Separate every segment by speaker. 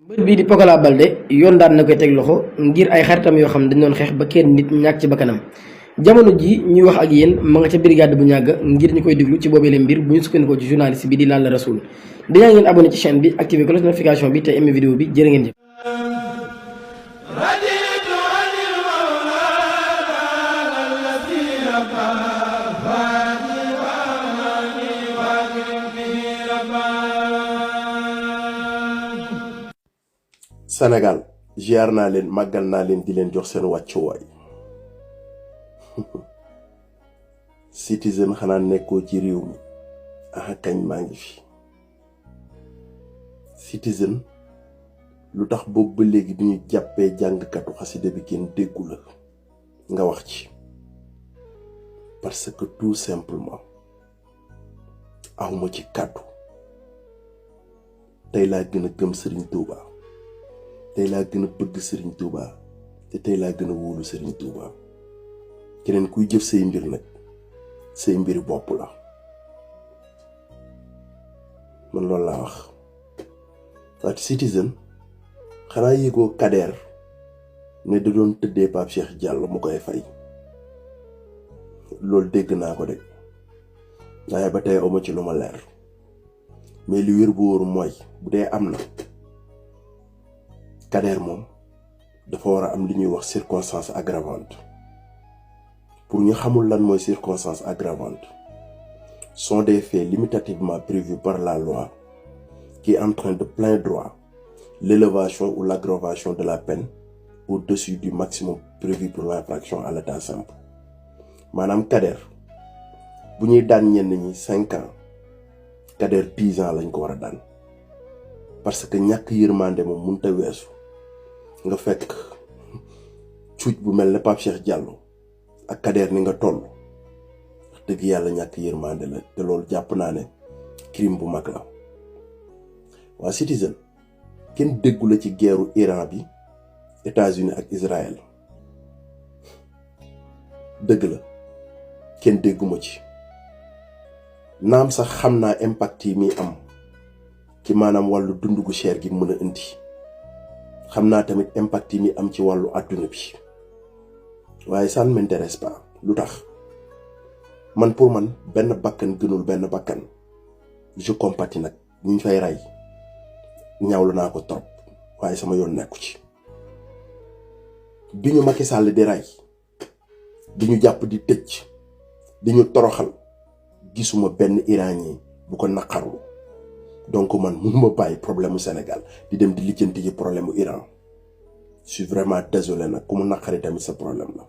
Speaker 1: mbër bii di Pokola Baldé yoon daan na koy teg loxo ngir ay xaritam yoo xam ne dañ doon xeex ba kenn nit ñàkk ci bakkanam jamono ji ñuy wax ak yéen ma nga ca brigade bu ñàgg ngir ñu koy déglu ci boobee leen mbir bu ñu sukkandikoo ci journaliste bi di Lalla Rasoul dañaa ngeen abonné ci chaîne bi activé cloche notification bi te aimé vidéo bi jërë ngeen jëf.
Speaker 2: Sénégal ziar naa leen màggal naa leen di leen jox seen wàccuwaay Citizen xanaa nekkoo ci réew mi aha kañ maa ngi fi Citizen lu tax boobu ba léegi bi ñu jàppee jàngkatu xasida bi kenn déggu la nga wax ci parce que tout simplement awma ci kàddu tey laa gën a gëm Serigne Touba tey laa gën a bëgg Serigne Touba te tey laa gën a wóolu Serigne Touba keneen kuy jëf say mbir nag say mbiri bopp la man loolu laa wax waaye Citizen xanaa yëgoo Kader ne da doon tëddee Pape Cheikh Diallo mu koy fay loolu dégg naa ko de waaye ba tey awma ci lu ma leer mais li wér bu wóoru mooy bu dee am na Kader moom dafa war a am li ñuy wax circonstance aggravante pour ñu xamul lan mooy circonstance aggravante sont des faits limitativement prévus par la loi qui entraînent de plein droit l'élévation ou l'aggravation de la peine au-dessus du maximum prévu pour l'infraction à l'état simple maanaam Kader bu ñuy daan ñenn ñi 5 ans Kader 10 ans lañ ko war a daan parce que ñàkk yërmande moom mënta weesu nga fekk cuuj bu mel ne Pape Cheikh Diallo ak Kader ni nga toll wax dëgg yàlla ñàkk yërmande la te loolu jàpp naa ne crime bu mag la waa Citizen kenn déggu la ci guerru Iran bi États-Unis ak Israël dëgg la kenn dégguma ci naam sax xam naa impact yi muy am ci maanaam wàllu dund gu cher gi mën a indi xam naa tamit impact yi muy am ci wàllu àdduna bi waaye ça ne m'intéresse pas lu tax man pour man benn bakkan gënul benn bakkan je compatis nag ñu fay rey ñaawlu naa ko trop waaye sama yoon nekku ci bi ñu Macky Sall di rey di ñu jàpp di tëj di ñu toroxal gisuma benn iranien bu ko naqarlu donc man mënuma bàyyi problème mu Sénégal di dem di lijjanti ci problème mu Iran je suis vraiment désolé nag ku mu naqari tamit sa problème la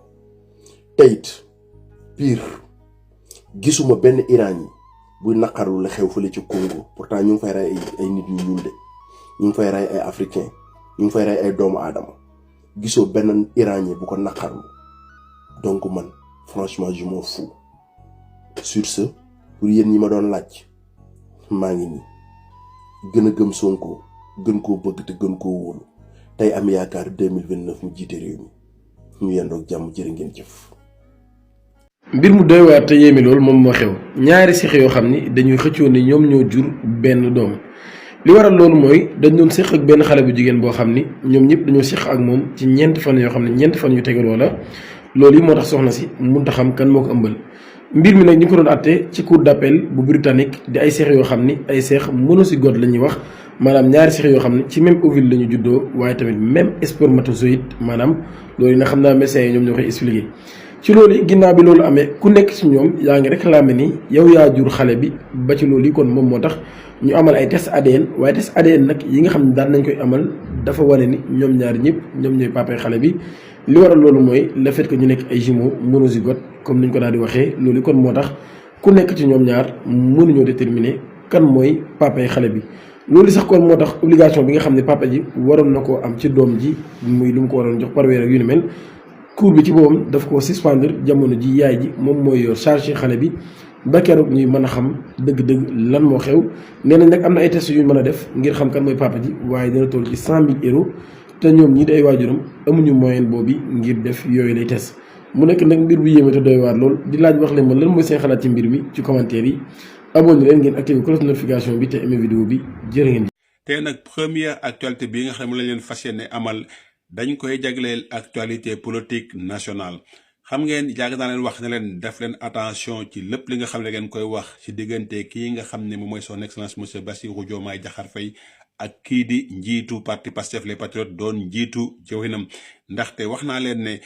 Speaker 2: te it pire gisuma benn iranien buy naqarlu la xew fële ci Congo pourtant ñu ngi fay rey ay nit ñu ñuul de ñu ngi fay rey ay africain ñu ngi fay rey ay doomu aadama gisoo benn iranien bu ko naqarlu donc man franchement je m'en fous sur ce pour yéen ñi ma doon laaj maa ngi nii gën a gëm Sonko gën koo bëgg te gën koo wóolu tey am yaakaar 2029 mu jiite réew mi ñu yendoog jàmm jërë ngeen jëf.
Speaker 3: mbir mu doy waar te yéeme loolu moom moo xew ñaari seex yoo xam ni dañuy xëccoo ni ñoom ñoo jur benn doom li waral loolu mooy dañ doon séq ak benn xale bu jigéen boo xam ni ñoom ñëpp dañoo séq ak moom ci ñeenti fan yoo xam ne ñeenti fan yu tegaloo la loolu yi moo tax soxna si mënut a xam kan moo ko ëmbal. mbir mi nag ñu ko doon àtte ci cour d'appel bu britannique di ay seex yoo xam ni ay seex monozygote la ñuy wax maanaam ñaari seex yoo xam ne ci même ovule la ñu juddoo waaye tamit même spermatozoïde maanaam loolu nag xam naa médecins yi ñoom ñoo koy expliqué. ci loolu ginnaaw bi loolu amee ku nekk ci ñoom yaa ngi réclamé ni yow yaa jur xale bi ba ci loolu yi kon moom moo tax ñu amal ay test ADN waaye test ADN nag yi nga xam ne daan nañ koy amal dafa wane ni ñoom ñaari ñëpp ñoom ñooy papay xale bi. li waral loolu mooy le fait que ñu nekk ay jumeaux monozygote comme niñ ko daal di waxee loolu kon moo tax ku nekk ci ñoom ñaar mënuñoo déterminer kan mooy papa yi xale bi. loolu sax kon moo tax obligation bi nga xam ne papa ji waroon na koo am ci doom ji muy lu mu ko waroon jox par weer ak yu ni mel cour bi ci boppam daf ko suspendre jamono ji yaay ji moom mooy yor charge xale bi ba keroog ñuy mën a xam dëgg-dëgg lan moo xew. nee nañ nag am na ay tests yu ñu mën a def ngir xam kan mooy papa ji waaye dina toll ci 100 000 euros. te ñoom ñi day waajuram amuñu moyen boobu ngir def yooyu lay test mu nekk nag mbir bu yéeme te doy waar lool di laaj wax leen ma lan mooy seen xalaat ci mbir mi ci commentaire yi abonné leen ngeen activé cloche notification bi te aimé vidéo bi jërë ngeen
Speaker 4: te nag première actualité bi nga xam ne lañ leen fas yéene amal dañ koy jagleel actualité politique nationale. xam ngeen yàgg naa leen wax ne leen def leen attention ci lépp li nga xam ne ngeen koy wax ci diggante kii nga xam ne moom mooy son excellence monsieur Bassirou Diomaye Diakhar Faye ak kii di njiitu parti Pastef les Patriotes doon njiitu jawinam. ndaxte wax naa leen ne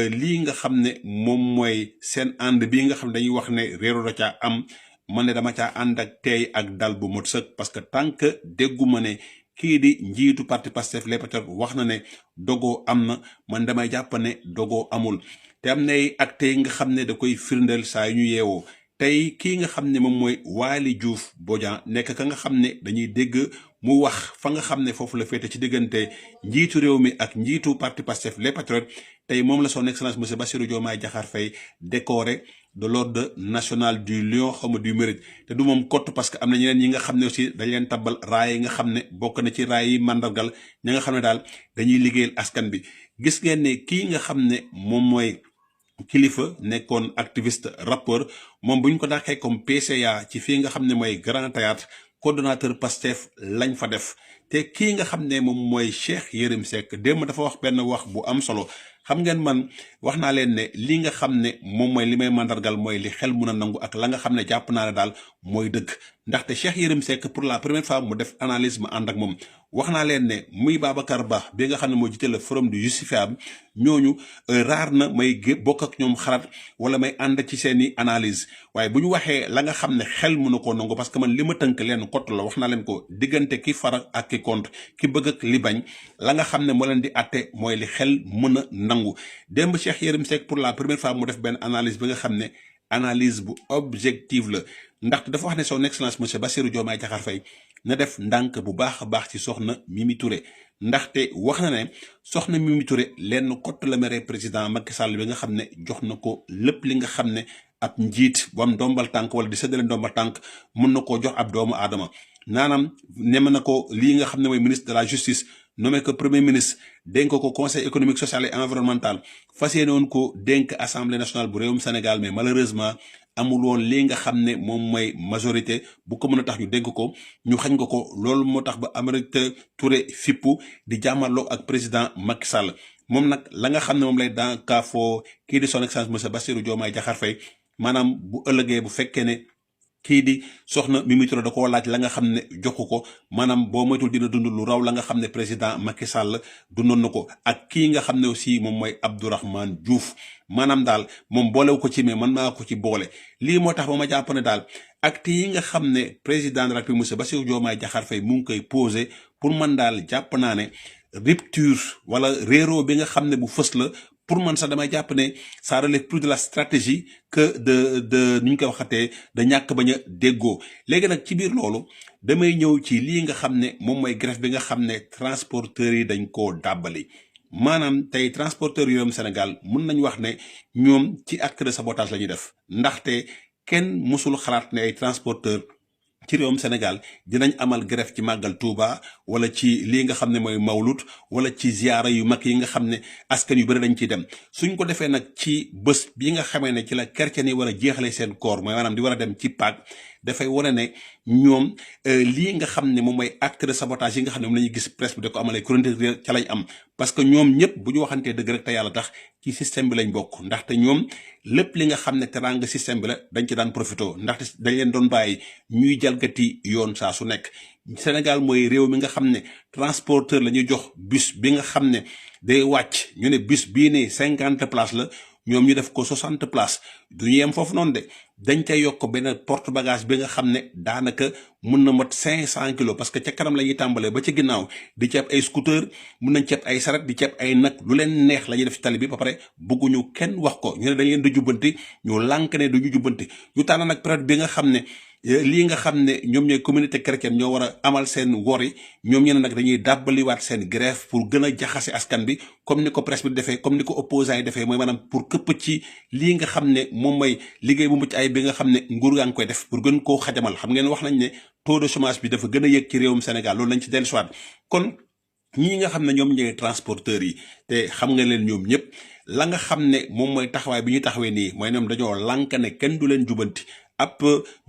Speaker 4: lii nga xam ne moom mooy seen ànd bi nga xam ne dañuy wax ne réero da caa am man ne dama caa ànd ak teey ak dal bu mot sëkk parce que tant que dégguma ne kii di njiitu parti Pastef les Patriotes wax na ne dogoo am na man damay jàpp ne dogoo amul te am na ay actes yi nga xam ne da koy firndeel saa yu ñu yeewoo. tey kii nga xam ne moom mooy Waly Diouf Bodian nekk ka nga xam ne dañuy dégg mu wax fa nga xam ne foofu la féete ci diggante njiitu réew mi ak njiitu parti Pastef les Patriotes tey moom la son excellence monsieur Bassirou Diomaye Diakhar Faye décoré de l'ordre national du lion xawma du mérite te du moom kott parce que am na ñeneen ñi nga xam ne aussi dañ leen tabbal raay yi nga xam ne bokk na ci raay yi mandargal ñi nga xam ne daal dañuy liggéeyal askan bi. gis ngeen ne kii nga xam ne moom mooy kilifa nekkoon activiste rappeur moom bu ñu ko dàqee comme PCA ci fii nga xam ne mooy Grand Théâtre coordonnateur Pastef lañ fa def te kii nga xam ne moom mooy Cheikh Yérim Seck démb dafa wax benn wax bu am solo. xam ngeen man wax naa leen ne li nga xam ne moom mooy li may mandargal mooy li xel mun a nangu ak la nga xam ne jàpp naa ne daal mooy dëgg ndaxte Cheikh Yérim Seck pour la première fois mu def analyse ma ànd ak moom. wax naa leen ne muy Babacar Ba bi nga xam ne moo jiite le forum du justifiable ñooñu raar na may bokk ak ñoom xalaat wala may ànd ci seeni analyse waaye bu ñu waxee la nga xam ne xel mënu koo nangu parce que man li ma tënk leen kott la wax naa leen ko diggante ki far ak ki contre ki bëgg ak li bañ la nga xam ne moo leen di atte mooy li xel mën a nangu. démb Cheikh Yérim Seck pour la première fois mu def benn analyse bi nga xam ne analyse bu objective la ndaxte dafa wax ne son excellence monsieur Bassirou Diomaye Diakhar Faye na def ndànk bu baax a baax ci soxna Mimi Touré ndaxte wax na ne soxna Mimi Touré lenn kott la mere président Macky Sall bi nga xam ne jox na ko lépp li nga xam ne ab njiit bu am ndombal tànk wala di séddale ndombal tànk mën na koo jox ab doomu aadama naanaam nem na ko lii nga xam ne mooy ministre de la justice nommé ko premier ministre dénk ko conseil économique social et environnemental fas yéene woon ko dénk assemblée nationale bu réewum Sénégal mais malheureusement amul woon lii nga xam ne moom mooy majorité bu ko mën a tax ñu dénk ko ñu xañ ko loolu moo tax ba Aminata Touré fippu di jàmmarloo ak président Macky Sall moom nag la nga xam ne moom lay dànkaafoo kii di son excellence monsieur Bassirou Diomaye Diakhar Faye maanaam bu ëllëgee bu fekkee ne kii di soxna Mimi Touré da koo laaj la nga xam ne joxu ko maanaam boo moytul dina dund lu raw la nga xam ne président Macky Sall dundoon na ko ak kii nga xam ne aussi moom mooy Abdourahmane Diouf maanaam daal moom boolewu ko ci mais man maa ko ci boole. lii moo tax ba ma jàpp ne daal acte yi nga xam ne président de la République monsieur Bassirou Diomaye Diakhar Faye mu ngi koy posé pour man daal jàpp naa ne rupture wala réeroo bi nga xam ne bu fës la. pour man sax damay jàpp ne ça relève plus de la stratégie que de nu ñu koy waxatee da ñàkk bañ a déggoo léegi nag ci biir loolu damay ñëw ci lii nga xam ne moom mooy grève bi nga xam ne transporteurs yi dañ koo dàbbali maanaam tey transporteurs yi yoom Sénégal mun nañu wax ne ñoom ci acte de sabotage la ñuy def ndaxte kenn musul xalaat ne ay transporteurs ci réewum Sénégal dinañ amal grève ci màggal Touba wala ci lii nga xam ne mooy mawlut wala ci ziyaara yu mag yi nga xam ne askan yu bëri dañ ciy dem suñ ko defee nag ci bés bi nga xamee ne ci la chrétien yi war a jeexale seen koor mooy maanaam di war a dem ci Pâques dafay wane ne ñoom lii nga xam ne moom mooy acte de sabotage yi nga xam ne moom la ñuy gis presse bi da ko amalee chronique ca lañ am parce que ñoom ñëpp bu ñu waxantee dëgg rek te yàlla tax ci système bi lañ bokk ndaxte ñoom lépp li nga xam ne teranga système bi la dañ ci daan profité ndaxte dañ leen doon bàyyi ñuy jalgati yoon saa su nekk Sénégal mooy réew mi nga xam ne transporteur la ñuy jox bus bi nga xam ne day wàcc ñu ne bus bii ne 50 places la ñoom ñu def ko 60 places du ñu yem foofu noonu de dañ cay yokk benn porte bagage bi nga xam ne daanaka mun na mot 500 kilos parce que ca kanam la ñuy tàmbalee ba ca ginnaaw di ceeb ay scooter mun nañ ceeb ay saret di ceeb ay nag lu leen neex la ñuy def ci tali bi ba pare bëgguñu kenn wax ko ñu ne dañ leen di jubbanti ñu lànk ne duñu jubbanti ñu tànn nag période bi nga xam ne lii nga xam ne ñoom ñooy communauté chrétienne ñoo war a amal seen wor yi ñoom ñeneen nag dañuy dàbbaliwaat seen grève pour gën a jaxase askan bi comme ni ko presse bi defee comme ni ko opposants yi defee mooy maanaam pour këpp ci lii nga xam ne moom mooy liggéey bu mucc ay bi nga xam ne nguur gaa ngi koy def pour gën koo xajamal xam ngeen wax nañ ne taux de chômage bi dafa gën a yëg ci réewum Sénégal loolu lañ ci dellusiwaat kon ñii nga xam ne ñoom ñooy transporteurs yi te xam nga leen ñoom ñëpp la nga xam ne moom mooy taxawaay bi ñu taxawee nii mooy ñoom dañoo lànk ne kenn du leen jubanti ab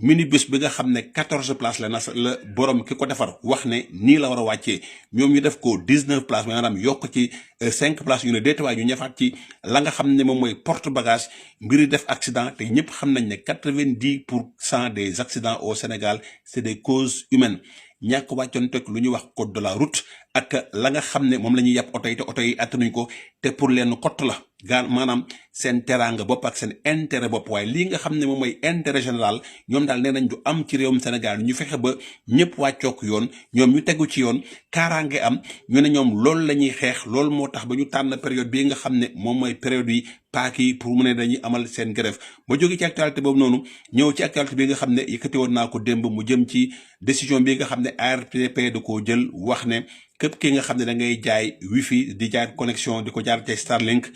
Speaker 4: minibus bi nga xam ne 14 places la borom ki ko defar wax ne nii la war a wàccee ñoom ñu def ko 19 places maanaam yokk ci 5 places yu ne déetuwaay ñu ñafaat ci la nga xam ne moom mooy porte bagage mbiri def accident te ñëpp xam nañ ne 90% des accidents au Sénégal c'est des causes humaines ñàkk wàccoon teg lu ñuy wax code de la route ak la nga xam ne moom la ñuy yàpp oto yi te oto yi attanuñ ko te pour leen kott la maanaam seen teraanga bopp ak seen intérêt bopp waaye lii nga xam ne moom mooy intérêt général ñoom daal nee nañ du am ci réewum Sénégal ñu fexe ba ñëpp wàccook yoon ñoom ñu tegu ci yoon kaaraange am ñu ne ñoom loolu la ñuy xeex loolu moo tax ba ñu tànn période bii nga xam ne moom mooy période yi paak yi pour mu ne dañuy amal seen grève ba jóge ci actualité boobu noonu ñëw ci actualité bi nga xam ne yëkkati woon naa ko démb mu jëm ci décision bi nga xam ne ARTP da koo jël wax ne képp ki nga xam ne da ngay jaay wifi di jaay connexion di ko jaar ci Starlink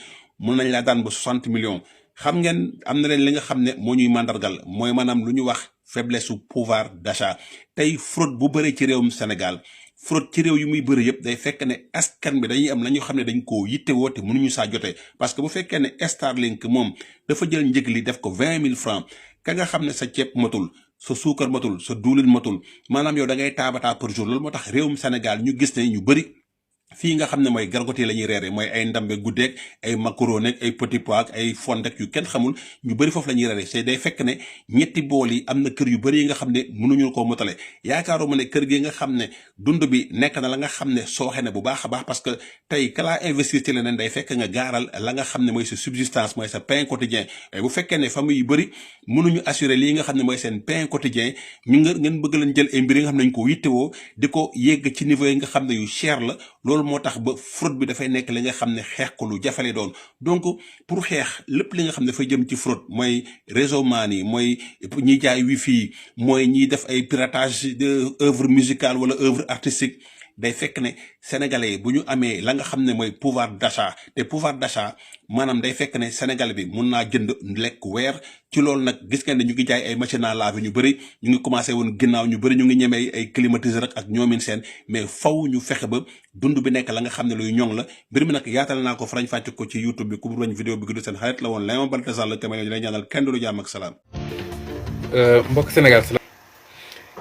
Speaker 4: mën nañ laa daan ba 60 millions xam ngeen am na leen li nga xam ne moo ñuy màndargal mooy maanaam lu ñu wax faiblesse su pouvoir d'achat tey fraude bu bëri ci réewum Sénégal fraude ci réew yu muy bëri yëpp day fekk ne askan bi dañuy am la ñu xam ne dañ koo yittewoo te mënuñu saa jotee parce que bu fekkee ne Starlink moom dafa jël njëg li def ko 20 000 francs ka nga xam ne sa ceeb matul sa suukar matul sa duulin matul maanaam yow da ngay taabataa par jour loolu moo tax réewum Sénégal ñu gis ne ñu bëri fii nga xam ne mooy gargote la ñuy reere mooy ay ndambe guddeeg ay macaroni ak ay petit pois ak ay fondek yu kenn xamul ñu bëri foofu la ñuy reere c'est day fekk ne ñetti bool yi am na kër yu bëri yi nga xam ne mënuñu koo motale yaakaaruma ne kër gi nga xam ne dund bi nekk na la nga xam ne sooxe na bu baax a baax parce que tey kalaa investir ci leneen day fekk nga gaaral la nga xam ne mooy sa subsistance mooy sa pain quotidien bu fekkee ne famille yu bëri mënuñu assurer lii nga xam ne mooy seen pain quotidien ñu ngeen bëgg leen jël ay mbir yi nga xam ne dañ ko yittewoo di ko yegg ci niveau yi nga xam ne yu cher la loolu moo tax ba fraude bi dafay nekk li nga xam ne xeex ko lu jafale doon donc pour xeex lépp li nga xam ne dafay jëm ci fraude mooy réseau maan yi mooy ñiy jaay wifi mooy ñiy def ay piratage de œuvre musicale wala œuvre artistique day fekk ne sénégalais yi bu ñu amee la nga xam ne mooy pouvoir d'achat te pouvoir d'achat maanaam day fekk ne sénégalais bi mun naa jënd lekk weer ci loolu nag gis ngeen ne ñu ngi jaay ay machine à laver ñu bëri ñu ngi commencé woon ginnaaw ñu bëri ñu ngi ñemee ay climatiseur ak ñoomin seen mais faw ñu fexe ba dund bi nekk la nga xam ne luy ñoŋ la mbir mi nag yaatal naa ko farañ fàcc ko ci YouTube bi ku roñ vidéo bi gudd seen xarit la woon Léon Baltasar te ma lay ñaanal kenn du jàmm ak salaam.
Speaker 5: mbokk Sénégal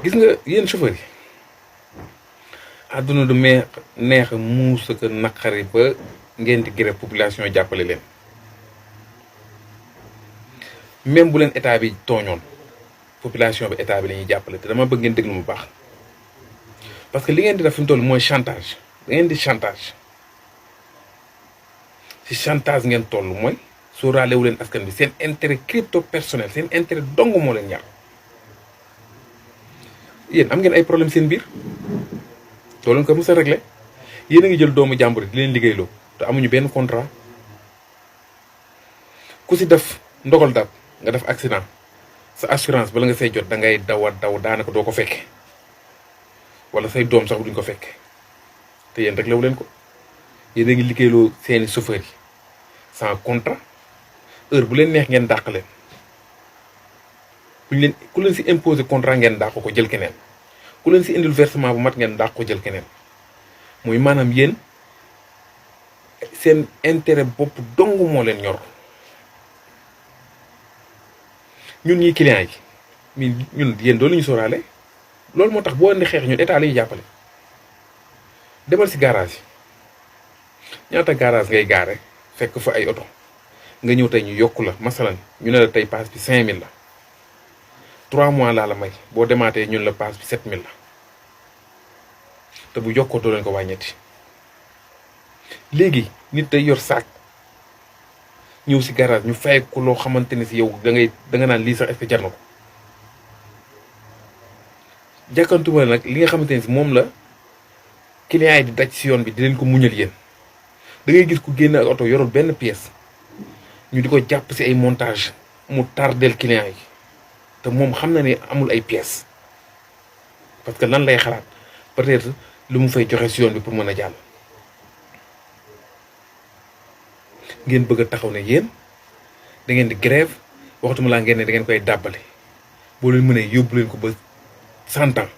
Speaker 5: gis nga yéen chauffeur yi àdduna du neex muus ak naqari ba ngeen di grève population jàppale leen même bu leen état bi tooñoon population bi état bi la ñuy jàppale te dama bëgg ngeen déglu mu baax parce que li ngeen di def fi mu toll mooy chantage da ngeen di chantage si chantage ngeen toll mooy sóoraale wu leen askan bi seen intérêt crypto personnel seen intérêt dong moo leen ñor yéen am ngeen ay problème seen biir doo leen ko mës a réglé yéen a ngi jël doomu jàmbur di leen liggéeyloo te amuñu benn contrat ku si def ndogal dab nga def accident sa assurance bala nga say jot da ngay daw daanaka doo ko fekke wala say doom sax duñ ko fekke te yéen réglé wu leen ko yéen a ngi liggéeyloo seeni chauffeur yi sans contrat heure bu leen neex ngeen dàq leen buñ leen ku leen si imposé contrat ngeen dàq ko jël keneen ku leen si indil versement bu mat ngeen dàq ko jël keneen muy maanaam yéen seen intérêt bopp dong moo leen ñor ñun ñii clients yi ñun yéen doo la ñu sóoraale loolu moo tax boo indi xeex ñun état la ñuy jàppale demal si garage yi ñaata garage ngay gaare fekk fa ay oto nga ñëw tey ñu yokku la masalan ñu ne la tey pass bi 5000 la 3 mois laa la may boo demaatee ñun la pass bi 7000 la te bu yokkoo doo leen ko wàññeeti léegi nit day yor saak ñëw si garage ñu fay ko loo xamante ne si yow da nga naan lii sax est-ce que jar na ko jàkkantuma nag li nga xamante ne si moom la client yi di daj si yoon bi di leen ko muñal yéen da ngay gis ku génn ak oto yorul benn pièce ñu di ko jàpp si ay montage mu tardel client yi te moom xam na ne amul ay pièces parce que lan lay xalaat peut-être lu mu fay joxe si yoon bi pour mën a jàll ngeen bëgg a taxaw ne yéen da ngeen di grève waxtuma laa ngeen ne da ngeen koy dàbbale boo leen mënee yóbbu leen ko ba 100 ans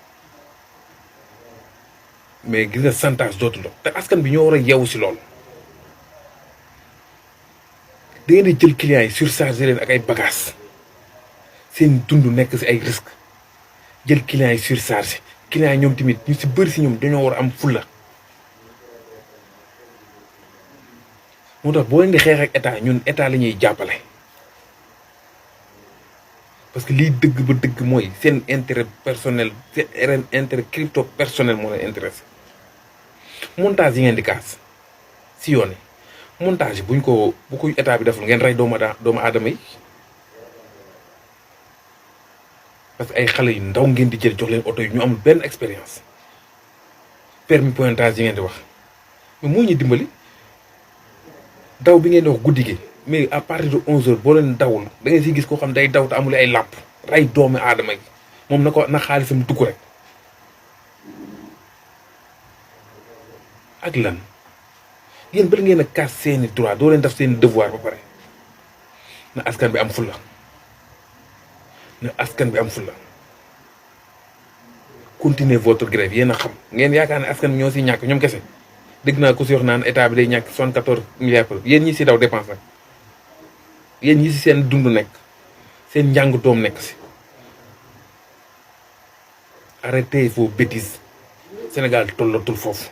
Speaker 5: mais gis nga chantage dootul dox te askan bi ñoo war a yeewu si loolu da ngeen di jël clients yi surchargé leen ak ay bagages seen dund nekk si ay risque jël clients yi surchargé clients yi ñoom tamit ñu si bëri si ñoom dañoo war a am fulla moo tax boo leen di xeex ak état ñun état la ñuy jàppale parce que lii dëgg ba dëgg mooy seen intérêt personnel seen intérêt crypto personnel moo leen intéressé montage yi ngeen di kaas si yoon yi montage bu ko état bi deful ngeen rey doomu aadama yi parce que ay xale yu ndaw ngeen di jël jox leen oto yi ñu amul benn expérience permis pointage yi ngeen di wax mais moo ñu dimbali daw bi ngeen di wax guddi gi mais à partir de 11h boo leen dawul da ngay si gis koo xam day daw te amul ay làpp rey doomu aadama yi moom na xaalisam dugg rek ak lan yéen bala ngeen a kaas seeni droit doo leen def seeni devoir ba pare na askan bi am fulla continuez votre grève yéen a xam ngeen yaakaar ne askan bi ñoo si ñàkk ñoom kese dégg naa ko si wax naan état bi day ñàkk 74 milliards pour yéen ñi si daw dépense nag yéen ñi si seen dund nekk seen njàng doom nekk si arrêtez vos bêtises Sénégal tollatul foofu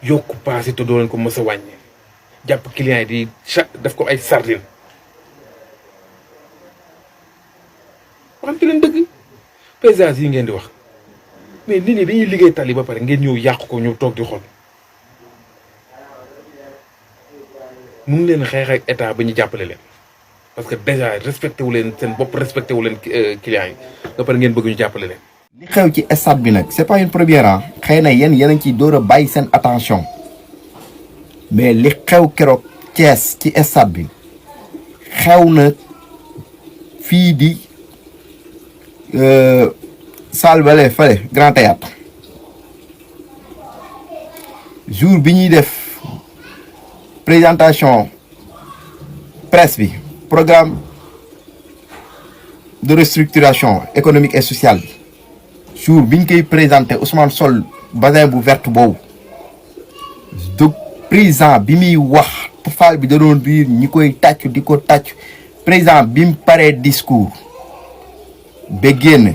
Speaker 5: yokku paasi te doo leen ko mës a wàññi jàpp client yi di def ko ay sardine waxante leen dëgg paysage yi ngeen di wax mais nit ñi dañuy liggéey tali ba pare ngeen ñëw yàq ko ñu toog di xool mun leen xeex ak état ba ñu jàppale leen parce que déjà respecté wu leen seen bopp respecté wu leen clients yi ba pare ngeen bëgg ñu jàppale leen.
Speaker 6: li xew ci stade bi nag c'est pas une première ah xëy na yéen a ngi ciy door a bàyyi seen attention mais li xew keroog Thiès ci stade bi xew na fii di salle bale fale Grand Théâtre jour bi ñuy def présentation presse bi programme de restructuration économique et sociale bi jour biñ koy présenté Ousmane sol basin bu verte boobu donc président bi muy wax faal bi da doon biir ñi koy tàccu di ko tàccu président bi mu paree discours ba génn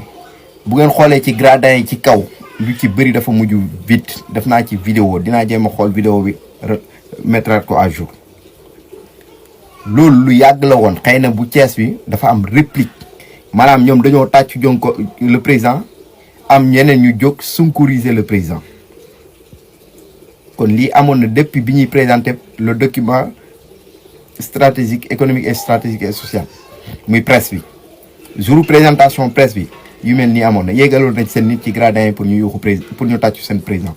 Speaker 6: bu ngeen xoolee ci gradin yi ci kaw lu ci bëri dafa mujj vide def naa ci vidéo dinaa jéem a xool vidéo bi mettre ko à jour loolu lu yàgg la woon xëy na bu Thiès bi dafa am réplique maanaam ñoom dañoo tàccu jonko le président am ñeneen ñu jóg sonkoriser le président kon lii amoon na depuis bi ñuy présenter le document stratégique économique et stratégique et social muy presse bi jour présentation presse bi yu mel nii amoon na yéegaloon nañ seen nit ci gradin yi pour ñu yuuxu président pour ñu tàccu seen président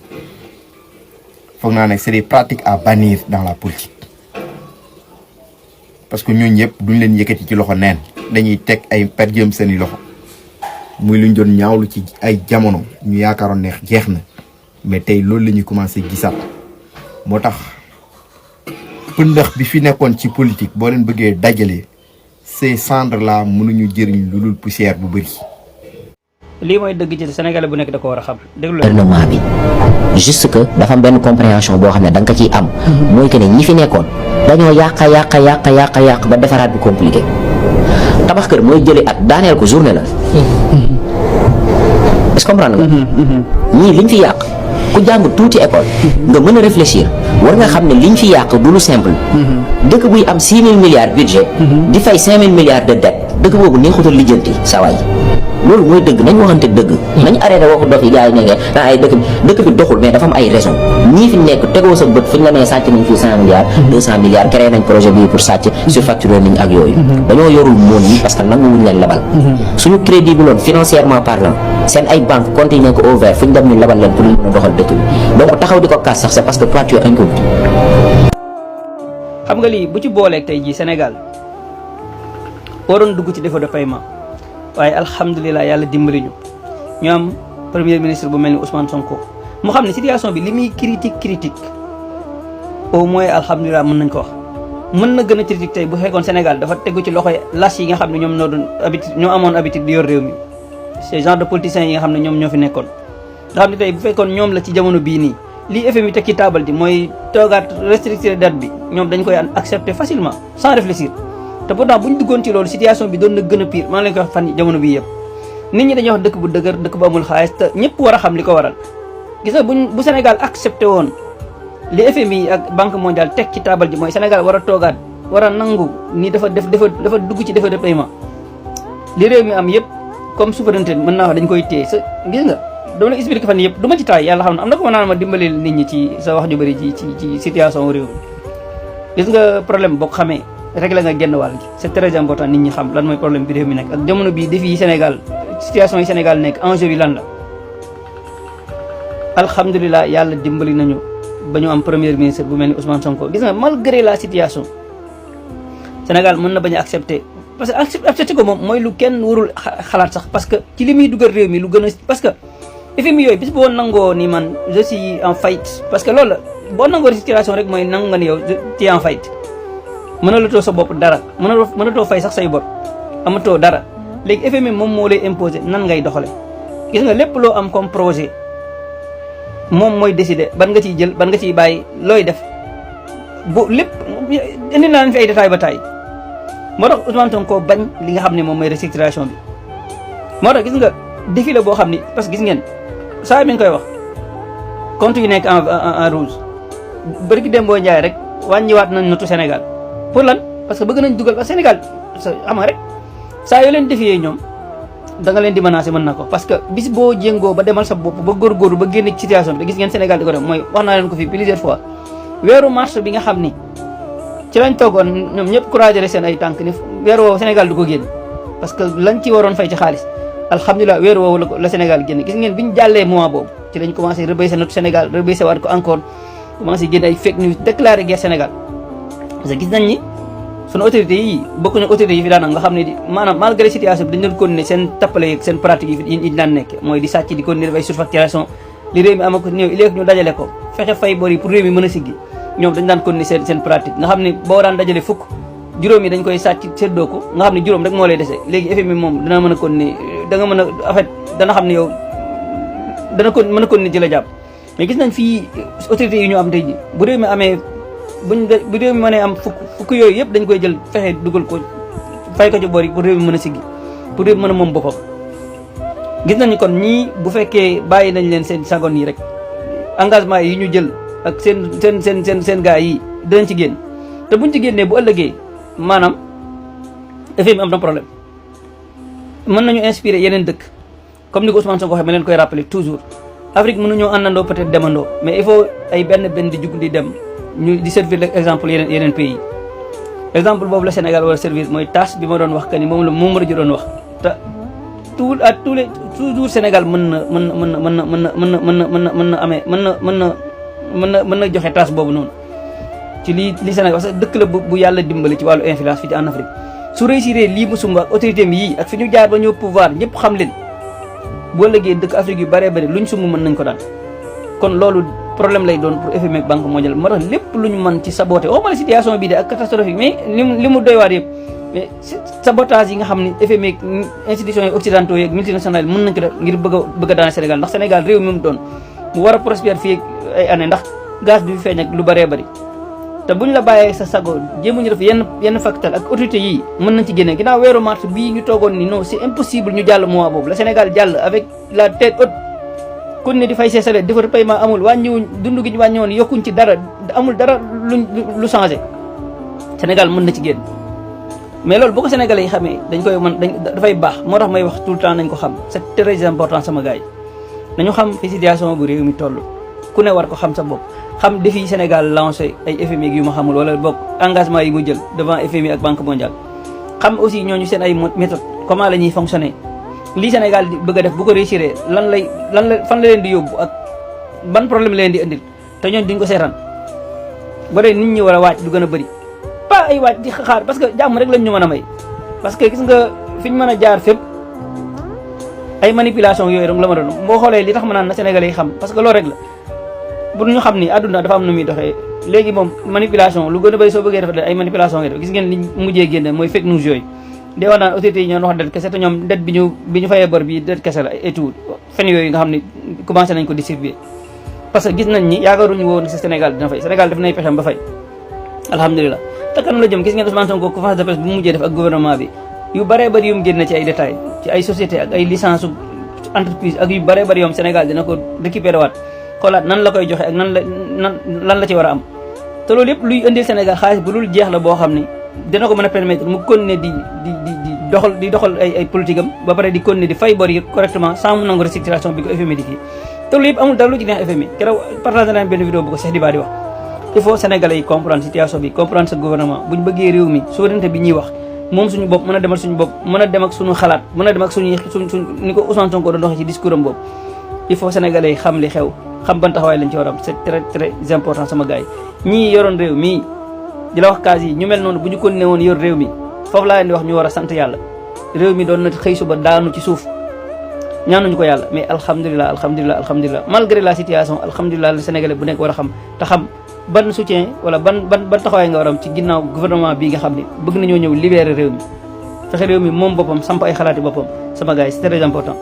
Speaker 6: foog naa ne c'est des pratiques à bannir dans la politique parce que ñooñu ñëpp duñ leen yëkkati ci loxo neen dañuy teg ay per jëm seeni loxo muy luñ doon ñaawlu ci ay jamono ñu yaakaaroon ne jeex na mais tey loolu la ñuy commencé gisaat moo tax pëndax bi fi nekkoon ci politique boo leen bëggee dajale ces cendres là mënuñu jëriñ lu dul poussière bu bëri.
Speaker 7: lii mooy dëgg ci Sénégalais bu nekk da ko war a xam déglu
Speaker 8: gouvernement bi juste que dafa am benn compréhension boo xam ne da nga ko ciy am mooy que ne ñi fi nekkoon dañoo yàq ba defaraat bi compliqué tabax kër mooy jëlee at daaneel ko journée la est-ce que comprendre nga ñii liñ fi yàq ku jàng tuuti école nga mën a réfléchir war nga xam ne liñ fi yàq du lu simple dëkk buy am 6 000 milliards budget di fay 5 000 milliards de dette dëkk boobu neexutal lijjanti saa waay loolu mooy dëgg nañ waxante dëgg nañ arrêté waxu dof yi gars yi nekkee naa ay dëkk bi doxul mais dafa am ay raison ñii fi nekk tegoo sa bët fu ñu la nee sàcc nañ fii 100 milliards 200 milliards créé nañ projet bii pour sàcc surfacturé nañ ak yooyu dañoo yorul moon yi parce que nanguwuñ leen labal suñu crédit bi loon financièrement parlant seen ay banque continué ko au vert fu ñu dem ñu labal leen pour ñu mën a doxal dëkk bi donc taxaw di ko kaas sax c'est parce que toi tu es incompétent.
Speaker 7: xam nga lii bu ci booleeg tey jii Sénégal waroon dugg ci défaut de paiement waaye alhamdulilah yàlla dimbali ñu am premier ministre bu mel ni Ousmane Sonko mu xam ne situation bi li muy critique au moins alhamdulilah mën nañ ko wax mën na gën a critique tey bu fekkoon Sénégal dafa tegu ci loxoy las yi nga xam ne ñoom ñoo amoon habitude di yor réew mi ces genre de politiciens yi nga xam ne ñoom ñoo fi nekkoon nga xam ne tey bu fekkoon ñoom la ci jamono bii nii lii FMI teg ci taabal ji mooy toogaat restricter date bi ñoom dañ koy accepter facilement sans réfléchir te pourtant bu ñu duggoon ci loolu situation bi doon na gën a pire maa ngi leen koy wax fan yi jamono bii yëpp nit ñi dañuy wax dëkk bu dëgër dëkk bu amul xaalis te ñëpp war a xam li ko waral gis nga bu Sénégal accepté woon li FMI ak Banque mondiale teg ci taabal ji mooy Sénégal war a toogaat war a nangu ni dafa dugg ci défaut de paiement li réew mi am yëpp comme souveraineté mën naa wax dañ koy téye sa gis nga dama la expliqué fan yëpp du ma ci taay yàlla xam ne am na ko ma naan ma dimbali nit ñi ci sa wax ju bëri ci situation réew mi gis nga problème boo ko xamee réglé nga genn wàll gi c'est très important nit ñi xam lan mooy problème bi réew mi nekk ak jamono bii défi yi Sénégal situation yi Sénégal nekk enjeu bi lan la alhamdulilah yàlla dimbali nañu ba ñu am premier ministre bu mel ni Ousmane Sonko gis nga malgré la situation Sénégal mën na bañ a accepter parce que accepter ko moom mooy lu kenn warul xalaat sax parce que ci li muy dugal réew mi lu gën a parce que FMI yooyu bis boo nangoo ni man je suis en faillite parce que loolu la boo nangoo situation rek mooy nangu nga ni yow tu es en faillite mënalatoo sa bopp dara mënatoo fay sax say bor amatoo dara léegi FMI moom moo lay imposer nan ngay doxale gis nga lépp loo am comme projet moom mooy décider ban nga ciy jël ban nga ciy bàyyi looy def bu lépp indi naa leen fi ay détails ba taay moo tax Ousmane Sonko bañ li nga xam ne moom mooy restructuration bi moo tax gis nga défi la boo xam ni parce que gis ngeen saa mi ngi koy wax compte yu nekk en rouge bari ki dem boo njaay rek wàññiwaat nañ notu Sénégal pour lan parce que bëgg nañ dugal parce que Sénégal xam nga rek saa yoo leen défier ñoom da nga leen di menacer mën na ko parce que bis boo jéngoo ba demal sa bopp ba góorgóorlu ba génn ci situation bi gis ngeen Sénégal di ko def mooy wax naa leen ko fii plusieurs fois weeru mars bi nga xam ni ci lañ toogoon ñoom ñëpp couragé seen ay tànk ni weeru woowu Sénégal du ko génn parce que lañ ci waroon fay ci xaalis alhamdulilah weeru woowu la Sénégal génn gis ngeen bi ñu jàllee mois boobu ci lañ commencé rebaisser notre Sénégal rebaisser waat ko encore commencé génn ay fake news déclaré guerre Sénégal parce que gis nañ ni sunu autorités yi bokkuñu autorités yi fi daan nga xam ne di maanaam malgré situation bi dañu doon continuer seen tappale yeeg seen pratique yi daan nekk mooy di sàcc di continuer def ay surfacturation li réew mi ama ko néew il est ñu dajale ko fexe fay bor yi pour réew mi mën a siggi ñoom dañ daan continuer seen pratique nga xam ne boo daan dajale fukk juróom yi dañ koy sàcc séddoo ko nga xam ne juróom rek moo lay dese léegi FMI moom dana mën a continuer da nga mën a en fait dana xam ne yow dana ko mën a continuer ci la jàpp mais gis nañ fii autorités yi ñu am tey ji bu réew mi amee bu réew mi mënee am fukk yooyu yëpp dañ koy jël fexe dugal ko fay ko ci bor yi pour réew mi mën a siggi pour réew mi mën a moom boppam gis nañu kon ñii bu fekkee bàyyi nañ leen seen sagon yi rek engagement yi ñu jël ak seen gars yi dinañ ci génn te buñ ci génnee bu ëllëgee maanaam FMI am na problème mën nañu inspirer yeneen dëkk comme ni ko Ousmane Sonko waxee ma leen koy rappeler toujours Afrique mënuñoo àndandoo peut-être demandoo mais il faut ay benn di jug di dem ñu di servir l'exemple yeneen pays exemple boobu la Sénégal war a servir mooy tâche bi ma doon wax que ni moom la moom la doon wax te toujours Sénégal mën na joxe tâche boobu noonu ci li Sénégal parce que dëkk la bu yàlla dimbali ci wàllu influence fii ci en Afrique su réussir lii mu sumb ak autorité mi yii ak fi ñu jaar ba ñëw pouvoir ñëpp xam leen boo lëggee dëkk Afrique yu bëree bëri luñ sumb mën nañ ko daan kon loolu problème lay doon pour FMI ak Banque mondiale moo tax lépp lu ñu mën ci saboté waxuma la situation bii de ak catastrophique mais li mu doy waar yëpp mais sabotage yi nga xam ne FMI ak institutions yi occidentaux yi ak multinationales mën nañ ko def ngir bëgg a daane Sénégal ndax Sénégal réew mi mu doon mu war a prospérer fii ay année ndax gaz bi feeñ ak lu bëree bëri te buñ la bàyyee sa sago jéemuñu def yenn facteur ak autorité yii mën nañ ci génne ginnaaw weeru mars bii ñu toogoon ni non c'est impossible ñu jàll mois boobu la Sénégal jàll avec la tête haute kon ne di fay see salaire defaru paiement amul wàññiwuñ dund gi ñu wàññiwoon yokkuñ ci dara amul dara lu changé Sénégal mën na ci génn mais loolu boo ko Sénégalais yi xamee dañ koy dafay baax moo tax may wax tout le temps nañ ko xam c'est très important sama gars yi nañu xam fi situation bu réew mi toll ku ne war ko xam sa bopp xam défi Sénégal lancé ay FMI yu ma xamul wala bokk engagement yi mu jël devant FMI ak Banque mondiale xam aussi ñooñu seen ay méthode comment la ñuy fonctionner lii Sénégal di bëgg a def bu ko réussir fan la leen di yóbbu ak ban problème la leen di indil te ñooñu duñ ko seetaan ba dee nit ñi war a waaj lu gën a bëri pas ay waaj di xaar parce que jàmm rek lañ ñu mën a may parce que gis nga fi ñu mën a jaar fépp ay manipulation yooyu rek la ma doon boo xoolee li tax ma naan na Sénégalais yi xam parce que loolu rek la bu ñu xam ni àdduna dafa am nu muy doxee léegi moom manipulation lu gën a bëri soo bëggee def ay manipulation ngay def gis ngeen liñ mujjee génne mooy fake news yooyu dee wax naan autorités yi ñoo wax det kese te ñoom det bi ñu fayee bor bi det kese la et tout fen yooyu nga xam ne commencé nañ ko distribuer parce que gis nañ ni yaakaaruñu woon si Sénégal dina fay Sénégal def nay pexem ba fay alhamdulilah te kanam la jëm. gis ngeen Ousmane Sonko conférence de presse bu mu mujjee def ak gouvernement bi yu bëree bëri yu mu génne ci ay détails ci ay société ak ay licence entreprise ak yu bëree bëri yoom Sénégal dina ko récupéré waat xoolaat nan la koy joxe ak lan la ci war a am. te loolu yëpp luy indil Sénégal xaalis bu dul jeex la boo xam ni dina ko mën a permettre mu continuer di doxal ay politique am ba pare di continuer di fay bor yi correctement sans mu nangu restructuration bi ko FMI di kii. te loolu yëpp amul dara lu ci neex FMI keroog partagé naa benn vidéo bu ko Cheikh Diba di wax. il faut Sénégalais yi comprendre situation bi comprendre ce gouvernement buñ bëggee réew mi souveraineté bi ñuy wax moom suñu bopp mën a demal suñu bopp mën a dem ak suñu xalaat mën a dem ak suñu ni ko Ousmane Sonko doon doxee ci discours am boobu. il faut Sénégalais yi xam li xew xam ban taxawaay lañ ci war a am c'est très très important sama gars yi ñii yoroon réew mii di la wax kaas yi ñu mel noonu bu ñu continué woon yor réew mi foofu laa leen di wax ñu war a sant yàlla réew mi doon na xëy suba daanu ci suuf ñaanuñu ko yàlla mais alhamdulilah malgré la situation alhamdulilah le Sénégalais bu nekk war a xam te xam ban soutien wala ban taxawaay nga war a am ci ginnaaw gouvernement bii nga xam ne bëgg nañoo ñëw libérer réew mi fexe réew mi moom boppam samp ay xalaati boppam sama gars yi c'est très important